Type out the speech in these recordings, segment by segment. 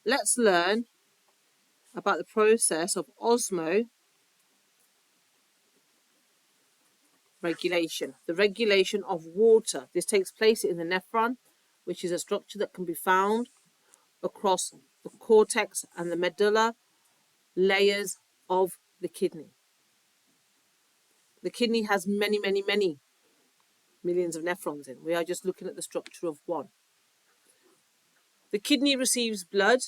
let's learn about the process of osmoregulation, the regulation of water. This takes place in the nephron, which is a structure that can be found across the cortex and the medulla layers of the kidney. The kidney has many, many, many millions of nephrons in. We are just looking at the structure of one. The kidney receives blood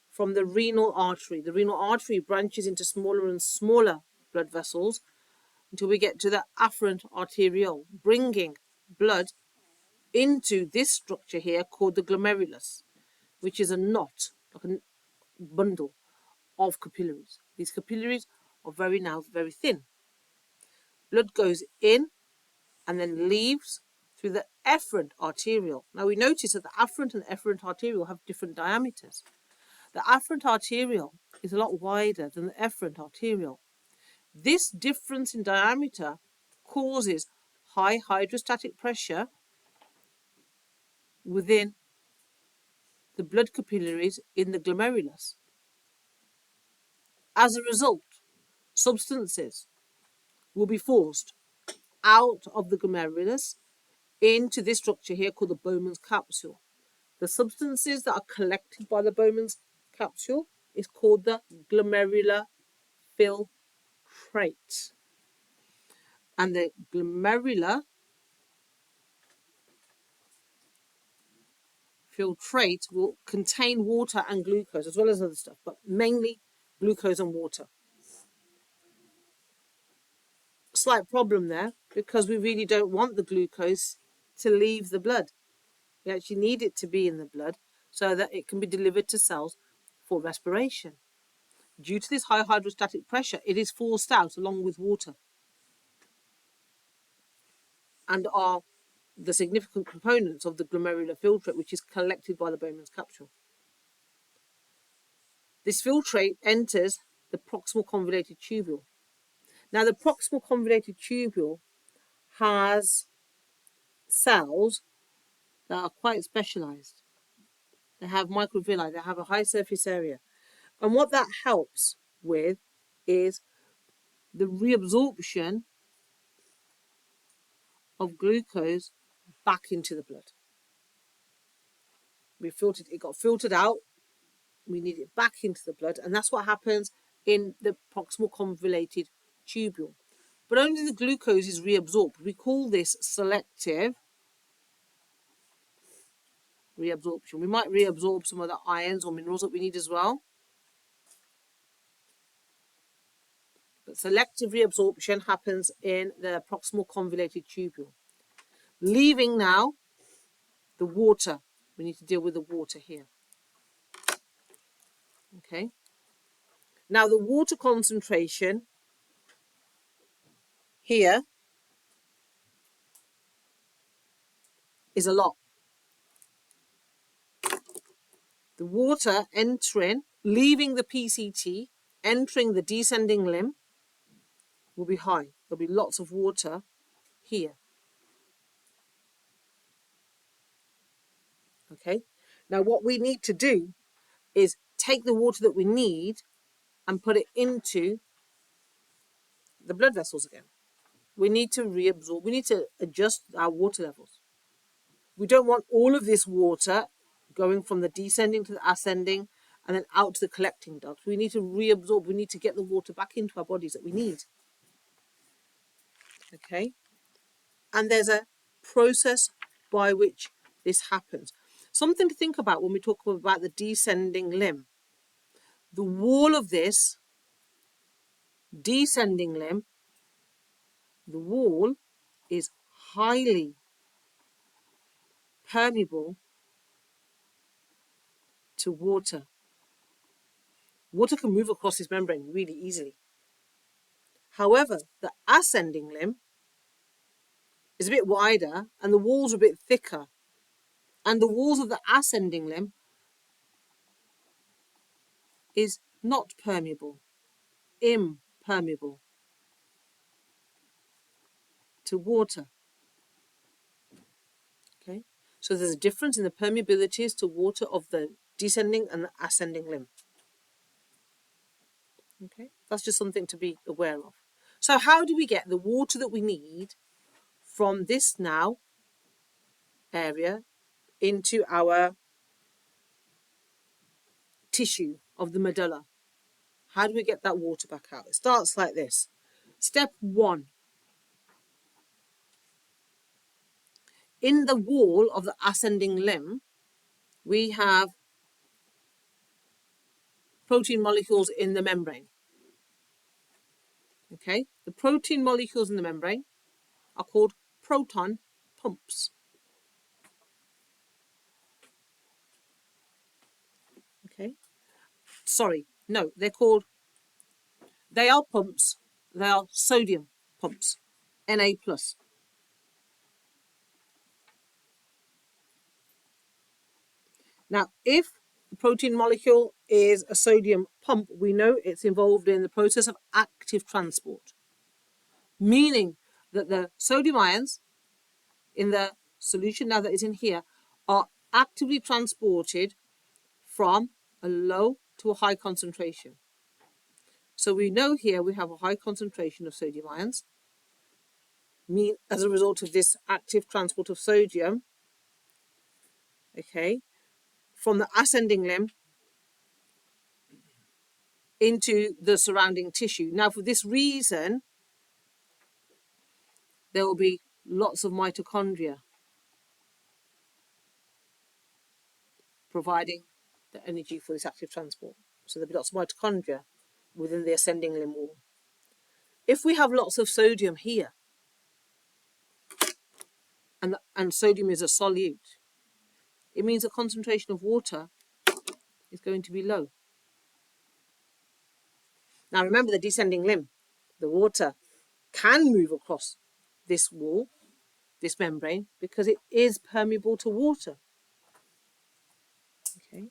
from the renal artery. The renal artery branches into smaller and smaller blood vessels until we get to the afferent arteriole, bringing blood into this structure here called the glomerulus, which is a knot, like a bundle of capillaries. These capillaries are very thin. Blood goes in and then leaves through the efferent arteriole. Now we notice that the afferent and the efferent arteriole have different diameters. The afferent arteriole is a lot wider than the efferent arteriole. This difference in diameter causes high hydrostatic pressure within the blood capillaries in the glomerulus. As a result, substances will be forced out of the glomerulus into this structure here called the Bowman's capsule. The substances that are collected by the Bowman's capsule is called the glomerular filtrate. And the glomerular filtrate will contain water and glucose as well as other stuff, but mainly glucose and water. Slight problem there because we really don't want the glucose to leave the blood. We actually need it to be in the blood so that it can be delivered to cells for respiration. Due to this high hydrostatic pressure, it is forced out along with water and are the significant components of the glomerular filtrate, which is collected by the Bowman's capsule. This filtrate enters the proximal convoluted tubule. Now, the proximal convoluted tubule has cells that are quite specialized. They have microvilli, they have a high surface area. And what that helps with is the reabsorption of glucose back into the blood. It got filtered out, we need it back into the blood, and that's what happens in the proximal convoluted tubule. But only the glucose is reabsorbed. We call this selective reabsorption. We might reabsorb some of the ions or minerals that we need as well. But selective reabsorption happens in the proximal convoluted tubule. Leaving now the water. We need to deal with the water here. Okay. Now the water concentration here is a lot. The water leaving the PCT, entering the descending limb will be high. There'll be lots of water here. Okay. Now what we need to do is take the water that we need and put it into the blood vessels again. We need to reabsorb. We need to adjust our water levels. We don't want all of this water going from the descending to the ascending and then out to the collecting duct. We need to reabsorb. We need to get the water back into our bodies that we need. Okay? And there's a process by which this happens. Something to think about when we talk about the descending limb. The wall of this descending limb, the wall is highly permeable to water. Water can move across this membrane really easily. However, the ascending limb is a bit wider and the walls are a bit thicker. And the walls of the ascending limb is not permeable, impermeable to water. Okay, so there's a difference in the permeabilities to water of the descending and the ascending limb. Okay, that's just something to be aware of. So how do we get the water that we need from this now area into our tissue of the medulla? How do we get that water back out? It starts like this. Step 1. In the wall of the ascending limb, we have protein molecules in the membrane. Okay, the protein molecules in the membrane are called proton pumps. Okay, sorry, no, they are pumps. They are sodium pumps, Na+. Now, if the protein molecule is a sodium pump, we know it's involved in the process of active transport, meaning that the sodium ions in the solution now that is in here are actively transported from a low to a high concentration. So we know here we have a high concentration of sodium ions. As a result of this active transport of sodium, okay, from the ascending limb into the surrounding tissue. Now, for this reason, there will be lots of mitochondria providing the energy for this active transport. So there'll be lots of mitochondria within the ascending limb wall. If we have lots of sodium here, and sodium is a solute, it means the concentration of water is going to be low. Now remember the descending limb, the water can move across this wall, this membrane, because it is permeable to water. Okay.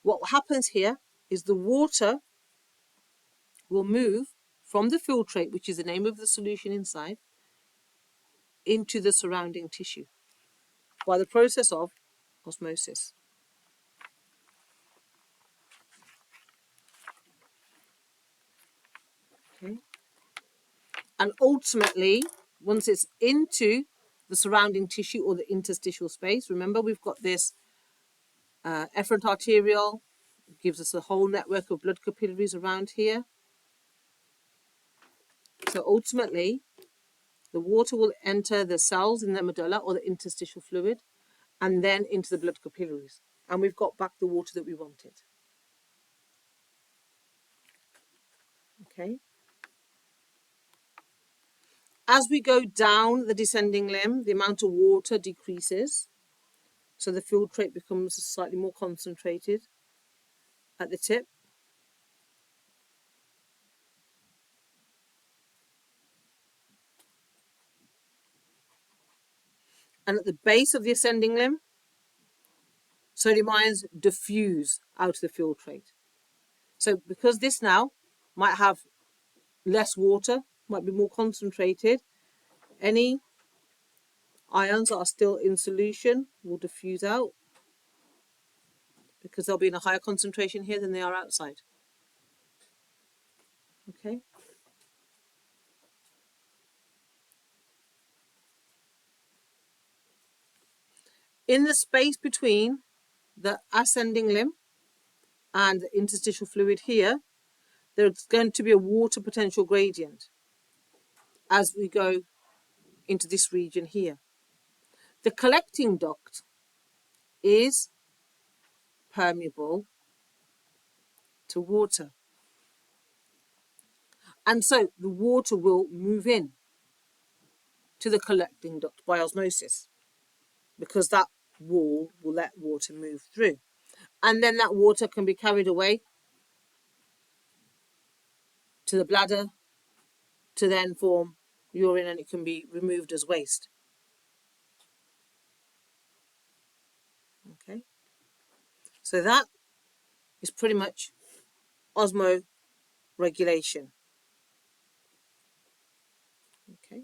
What happens here is the water will move from the filtrate, which is the name of the solution inside, into the surrounding tissue by the process of osmosis. Okay. And ultimately, once it's into the surrounding tissue or the interstitial space, remember we've got this efferent arteriole, gives us a whole network of blood capillaries around here. So ultimately, the water will enter the cells in the medulla or the interstitial fluid and then into the blood capillaries. And we've got back the water that we wanted. Okay. As we go down the descending limb, the amount of water decreases. So the filtrate becomes slightly more concentrated at the tip. And at the base of the ascending limb, sodium ions diffuse out of the filtrate. So because this now might have less water, might be more concentrated, any ions that are still in solution will diffuse out because they'll be in a higher concentration here than they are outside. Okay. In the space between the ascending limb and the interstitial fluid here, there's going to be a water potential gradient as we go into this region here. The collecting duct is permeable to water. And so the water will move in to the collecting duct by osmosis because that wall will let water move through. And then that water can be carried away to the bladder to then form urine, and it can be removed as waste. Okay. So that is pretty much osmoregulation. Okay.